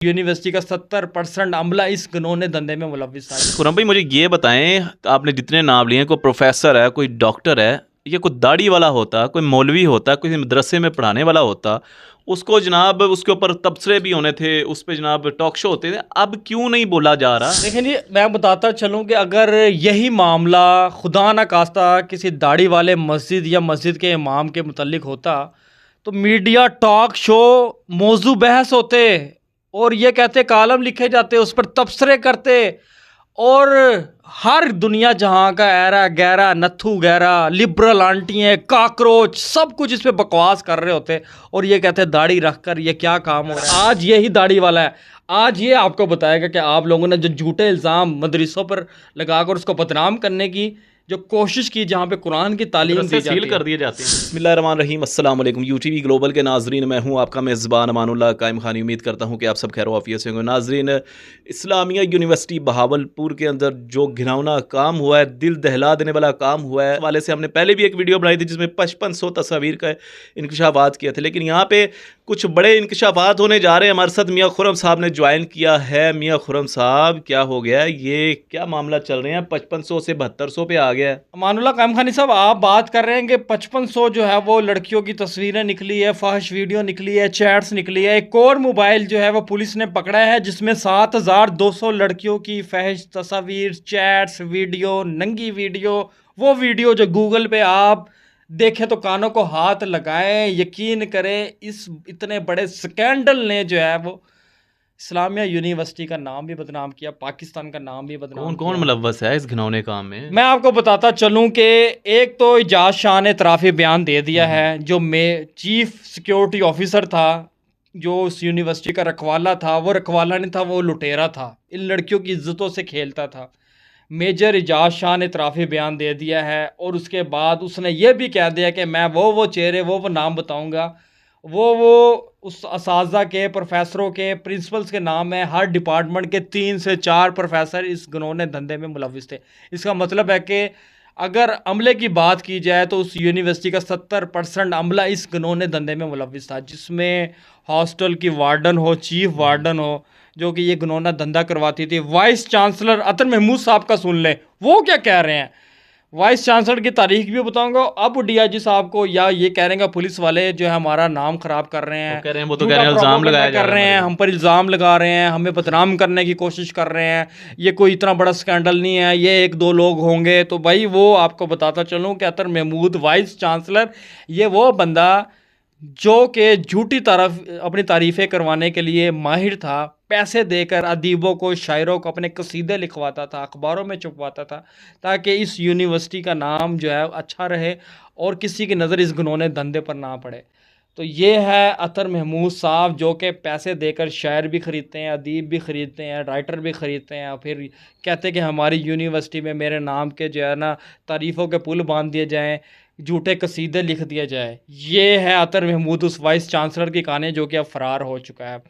University का 70% अमला इस घिनौने धंधे में मुलविस है। खुरम भाई मुझे ये बताएं, आपने जितने नाम लिए, कोई प्रोफेसर है, कोई डॉक्टर है, या कोई दाढ़ी वाला होता, कोई मौलवी होता, कोई मदरसे में पढ़ाने वाला होता, उसको जनाब उसके ऊपर तबसरे भी होने थे, उस पर जनाब टॉक शो होते थे, अब क्यों नहीं बोला जा रहा? लेकिन ये मैं बताता चलूँ कि अगर यही मामला खुदा न खास्ता किसी दाढ़ी वाले मस्जिद या मस्जिद के इमाम के मुतल्लिक होता तो मीडिया टॉक शो मौजू बहस होते और ये कहते कालम लिखे जाते, उस पर तबसरे करते और हर दुनिया जहाँ का ऐरा गहरा नत्थू गहरा लिबरल आंटियाँ काकरोच सब कुछ इस पे बकवास कर रहे होते और ये कहते दाढ़ी रख कर ये क्या काम हो रहा है। आज यही दाढ़ी वाला है, आज ये आपको बताएगा कि आप लोगों ने जो झूठे इल्ज़ाम मदरसों पर लगाकर उसको बदनाम करने की जो कोशिश की, जहाँ पे कुरान की तालीम दी जाती सील कर दिए जाते हैं। बिस्मिल्लाहिर्रहमानिर्रहीम, अस्सलाम वालेकुम यूटीवी ग्लोबल के नाजरीन, मैं हूँ आपका मेज़बान अमानुल्लाह कायम खानी। उम्मीद करता हूँ कि आप सब खैर आफियत से होंगे। नाजरीन, इस्लामिया यूनिवर्सिटी बहावलपुर के अंदर जो घिनौना काम हुआ है, दिल दहला देने वाला काम हुआ है, इस वाले से हमने पहले भी एक वीडियो बनाई थी जिसमें 5500 तस्वीर का इंकशाफात किए थे, लेकिन यहाँ पे कुछ बड़े इंकशाफात होने जा रहे हैं। हमारे साथ मियाँ खुरम साहब ने ज्वाइन किया है। मियाँ खुरम साहब, क्या हो गया, ये क्या मामला चल रहे हैं? 5500 से 7200 पे आ गया है। अमानुल्लाह कायम खानी साहब, आप बात कर रहे हैं कि 5500 जो है वो लड़कियों की तस्वीरें निकली है, फाहिश वीडियो निकली है, चैट्स निकली है। एक और मोबाइल जो है वो पुलिस ने पकड़ा है जिसमें 7200 लड़कियों की फाहिश तस्वीर, चैट्स, वीडियो, नंगी वीडियो, वो वीडियो जो गूगल पे आप देखें तो कानों को हाथ लगाएं, यकीन करें इस इतने बड़े स्कैंडल ने जो है वो इस्लामिया यूनिवर्सिटी का नाम भी बदनाम किया, पाकिस्तान का नाम भी बदनाम कौन किया। कौन मुलव्वस है इस घिनौने काम में? मैं आपको बताता चलूं कि एक तो इजाज शाह ने इतराफ़ी बयान दे दिया है, जो चीफ सिक्योरिटी ऑफिसर था, जो उस यूनिवर्सिटी का रखवाला था, वो रखवाला नहीं था, वो लुटेरा था, इन लड़कियों की इज्जतों से खेलता था। मेजर इजाज शाह ने इतराफ़ी बयान दे दिया है और उसके बाद उसने ये भी कह दिया कि मैं वो चेहरे वो नाम बताऊंगा, वो उस असातिज़ा के, प्रोफेसरों के, प्रिंसिपल्स के नाम है। हर डिपार्टमेंट के 3 से 4 प्रोफेसर इस घिनौने धंधे में मुलविस थे। इसका मतलब है कि अगर अमले की बात की जाए तो उस यूनिवर्सिटी का 70% अमला इस घिनौने धंधे में मुलविस था, जिसमें हॉस्टल की वार्डन हो, चीफ वार्डन हो, जो कि ये घिनौना धंधा करवाती थी। वाइस चांसलर अतर महमूद साहब का सुन लें, वो क्या कह रहे हैं। वाइस चांसलर की तारीख भी बताऊंगा। अब डीआईजी साहब को या ये कह रहे हैं कि पुलिस वाले जो है हमारा नाम खराब कर रहे हैं, कह रहे हैं, वो तो कह रहे हैं इल्जाम लगाया जा कर रहे हैं, हम पर इल्ज़ाम लगा रहे हैं, हमें बदनाम करने की कोशिश कर रहे हैं, ये कोई इतना बड़ा स्कैंडल नहीं है, ये 1-2 लोग होंगे। तो भाई वो आपको बताता चलूँ कि अतर महमूद वाइस चांसलर ये वो बंदा जो कि झूठी तरफ अपनी तारीफ़ें करवाने के लिए माहिर था, पैसे देकर अदीबों को, शायरों को अपने कसीदे लिखवाता था, अखबारों में छपवाता था, ताकि इस यूनिवर्सिटी का नाम जो है अच्छा रहे और किसी की नज़र इस घिनौने धंधे पर ना पड़े। तो ये है अतर महमूद साहब, जो कि पैसे देकर शायर भी ख़रीदते हैं, अदीब भी ख़रीदते हैं, राइटर भी ख़रीदते हैं, और फिर कहते हैं कि हमारी यूनिवर्सिटी में मेरे नाम के जो है ना तारीफ़ों के पुल बांध दिए जाएँ, झूठे कसीदे लिख दिया जाए। ये है अतर महमूद, उस वाइस चांसलर की कहानी, जो कि अब फ़रार हो चुका है।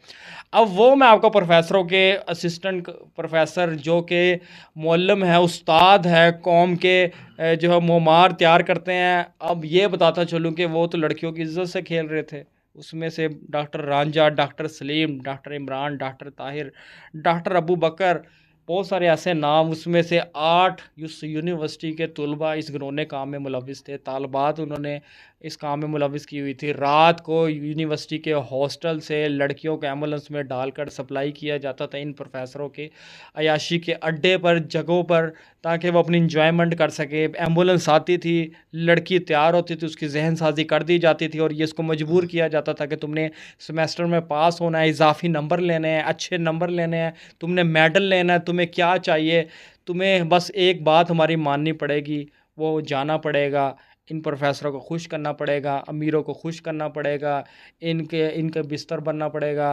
अब वो मैं आपको प्रोफेसरों के असिस्टेंट प्रोफेसर जो कि मुअल्लिम है, उस्ताद है, कौम के जो है मोमार तैयार करते हैं, अब ये बताता चलूँ कि वो तो लड़कियों की इज्जत से खेल रहे थे। उसमें से doctor Ranjha, doctor Salim, doctor Imran, doctor Tahir, doctor Abu Bakar, बहुत सारे ऐसे नाम, उसमें से 8 उस यूनिवर्सिटी के तलबा इस घिनौने काम में मुलविस थे। तालबात उन्होंने इस काम में मुलविस की हुई थी। रात को यूनिवर्सिटी के हॉस्टल से लड़कियों को एम्बुलेंस में डालकर सप्लाई किया जाता था इन प्रोफेसरों के अयाशी के अड्डे पर, जगहों पर, ताकि वो अपनी इंजॉयमेंट कर सके। एम्बुलेंस आती थी, लड़की तैयार होती थी, उसकी जहन साजी कर दी जाती थी और ये इसको मजबूर किया जाता था कि तुमने सेमेस्टर में पास होना है, इजाफी नंबर लेने हैं, अच्छे नंबर लेने हैं, तुमने मेडल लेना है, तुम्हें क्या चाहिए, तुम्हें बस एक बात हमारी माननी पड़ेगी, वो जाना पड़ेगा, इन प्रोफेसरों को खुश करना पड़ेगा, अमीरों को खुश करना पड़ेगा, इनके इनके बिस्तर बनना पड़ेगा,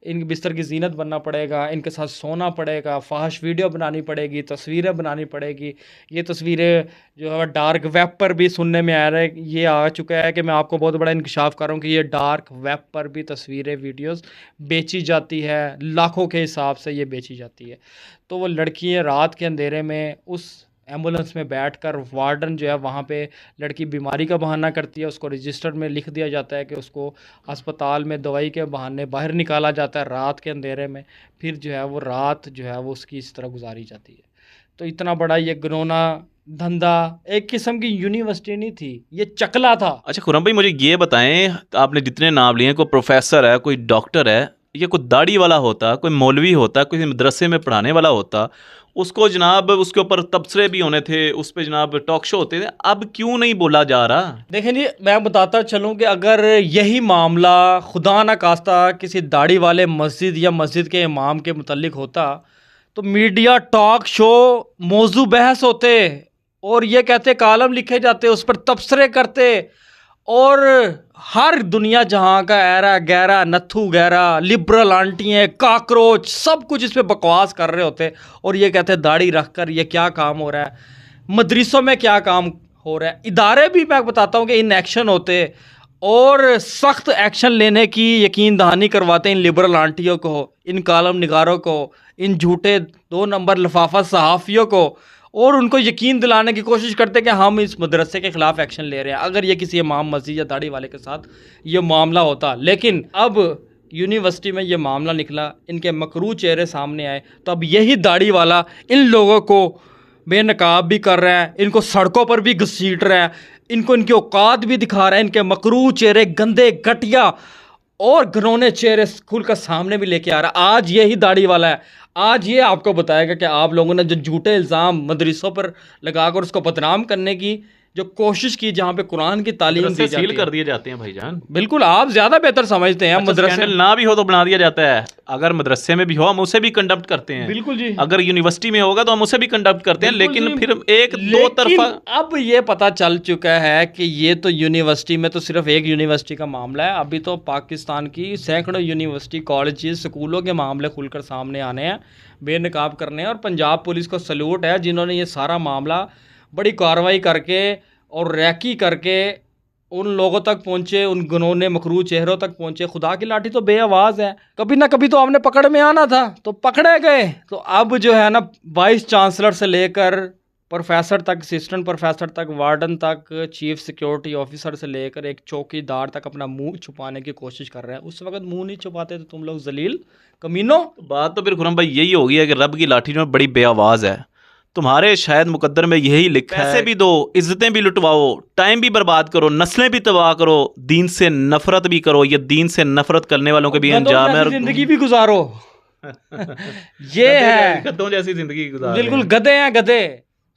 इनके बिस्तर की जीनत बनना पड़ेगा, इनके साथ सोना पड़ेगा, फाहिश वीडियो बनानी पड़ेगी, तस्वीरें बनानी पड़ेगी। ये तस्वीरें जो है डार्क वेब पर भी सुनने में आ रहा है, ये आ चुका है कि मैं आपको बहुत बड़ा इंकशाफ कर रहा हूँ कि ये डार्क वेब पर भी तस्वीरें, वीडियोस बेची जाती है, लाखों के हिसाब से ये बेची जाती है। तो वो लड़कियाँ रात के अंधेरे में उस एम्बुलेंस में बैठकर वार्डन जो है वहाँ पे लड़की बीमारी का बहाना करती है, उसको रजिस्टर में लिख दिया जाता है कि उसको अस्पताल में दवाई के बहाने बाहर निकाला जाता है रात के अंधेरे में, फिर जो है वो रात जो है वो उसकी इस तरह गुजारी जाती है। तो इतना बड़ा ये घिनौना धंधा, एक किस्म की यूनिवर्सिटी नहीं थी, ये चकला था। अच्छा खुरम भाई, मुझे ये बताएं, आपने जितने नाम लिए, कोई प्रोफेसर है, कोई डॉक्टर है, ये कोई दाढ़ी वाला होता, कोई मौलवी होता, कोई मदरसे में पढ़ाने वाला होता, उसको जनाब उसके ऊपर तबसरे भी होने थे, उस पर जनाब टॉक शो होते थे, अब क्यों नहीं बोला जा रहा? देखें जी, मैं बताता चलूं कि अगर यही मामला खुदा न खास्ता किसी दाढ़ी वाले मस्जिद या मस्जिद के इमाम के मुतल्लिक होता तो मीडिया टॉक शो मौजू बहस होते और ये कहते कालम लिखे जाते, उस पर तबसरे करते और हर दुनिया जहाँ का ऐरा गहरा नत्थू गहरा लिबरल आंटियाँ काकरोच सब कुछ इस पे बकवास कर रहे होते और ये कहते दाढ़ी रख कर ये क्या काम हो रहा है, मदरसों में क्या काम हो रहा है। इदारे भी मैं बताता हूँ कि इन एक्शन होते और सख्त एक्शन लेने की यकीन दहानी करवाते इन लिबरल आंटियों को, इन कालम निगारों को, इन झूठे 2 नंबर लिफाफा सहाफ़ियों को, और उनको यकीन दिलाने की कोशिश करते कि हम इस मदरसे के ख़िलाफ़ एक्शन ले रहे हैं। अगर ये किसी इमाम मस्जिद या दाढ़ी वाले के साथ ये मामला होता, लेकिन अब यूनिवर्सिटी में ये मामला निकला, इनके मकरू चेहरे सामने आए, तो अब यही दाढ़ी वाला इन लोगों को बेनकाब भी कर रहा है, इनको सड़कों पर भी घसीट रहा है, इनको इनकी औकात भी दिखा रहा है, इनके मकरू चेहरे गंदे घटिया और घिनौने चेहरे खुलकर सामने भी लेके आ रहा है। आज यही दाढ़ी वाला है, आज ये आपको बताएगा कि आप लोगों ने जो झूठे इल्ज़ाम मदरसों पर लगाकर उसको बदनाम करने की जो कोशिश की, जहाँ पे कुरान की तालीम दी जाती सील है, कर दिए जाते हैं भाईजान। बिल्कुल आप ज़्यादा बेहतर समझते हैं। अच्छा, मदरसे स्कैंडल ना भी हो तो बना दिया जाता है, अगर मदरसे में भी हो हम उसे भी कंडक्ट करते हैं। बिल्कुल जी, अगर यूनिवर्सिटी में होगा तो हम उसे भी कंडक्ट करते हैं, बिल्कुल लेकिन जी। फिर एक दो तरफा। अब ये पता चल चुका है कि ये तो यूनिवर्सिटी में तो सिर्फ एक यूनिवर्सिटी का मामला है, अभी तो पाकिस्तान की सैकड़ों यूनिवर्सिटी कॉलेजेस स्कूलों के मामले खुलकर सामने आने हैं, बेनकाब करने हैं। और पंजाब पुलिस को सल्यूट है जिन्होंने ये सारा मामला बड़ी कार्रवाई करके और रैकी करके उन लोगों तक पहुँचे, उन घिनौने मकरू चेहरों तक पहुँचे। खुदा की लाठी तो बेआवाज़ है, कभी ना कभी तो आपने पकड़ में आना था, तो पकड़े गए। तो अब जो है ना, वाइस चांसलर से लेकर प्रोफेसर तक, असिस्टेंट प्रोफेसर तक, वार्डन तक, चीफ सिक्योरिटी ऑफिसर से लेकर एक चौकीदार तक अपना मुंह छुपाने की कोशिश कर रहे हैं। उस वक्त मुंह नहीं छुपाते तो तुम लोग जलील कमीनों। बात तो फिर खुरम भाई यही होगी है कि रब की लाठी जो बड़ी बेआवाज़ है। तुम्हारे शायद मुकद्दर में यही लिखा है, पैसे भी दो, इज्जतें भी लुटवाओ, टाइम भी बर्बाद करो, नस्लें भी तबाह करो, दीन से नफरत भी करो। ये दीन से नफरत करने वालों के भी अंजाम है, जिंदगी भी गुजारो। ये है गधों जैसी जिंदगी गुजार, बिल्कुल गधे हैं गधे।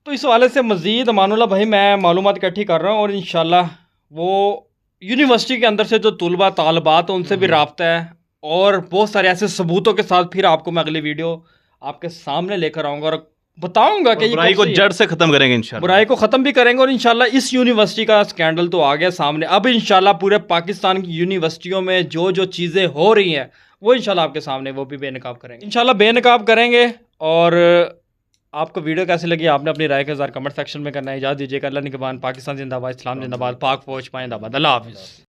तो इस वाले से मज़ीद अमानुल्लाह भाई मैं मालूमात इकट्ठी कर रहा हूँ और इंशाल्लाह वो यूनिवर्सिटी के अंदर से जो तुलबा तालबात उनसे भी रब्ता है और बहुत सारे ऐसे सबूतों के साथ फिर आपको मैं अगली वीडियो आपके सामने लेकर आऊँगा और बताऊंगा कि बुराई को जड़ से खत्म करेंगे इंशाल्लाह, बुराई को ख़त्म भी करेंगे। और इंशाल्लाह इस यूनिवर्सिटी का स्कैंडल तो आ गया सामने, अब इंशाल्लाह पूरे पाकिस्तान की यूनिवर्सिटियों में जो जो चीज़ें हो रही हैं वो इंशाल्लाह आपके सामने वो भी बेनकाब करेंगे, इंशाल्लाह बेनकाब करेंगे। और आपको वीडियो कैसी लगी आपने अपनी राय के ज़रा कमेंट सेक्शन में करना है। इजाज़त दीजिएगा। अल्लाह निगहबान। पाकिस्तान जिंदाबाद, इस्लाम जिंदाबाद, पाक फौज पाइंदाबाद। अल्लाह हाफिज़।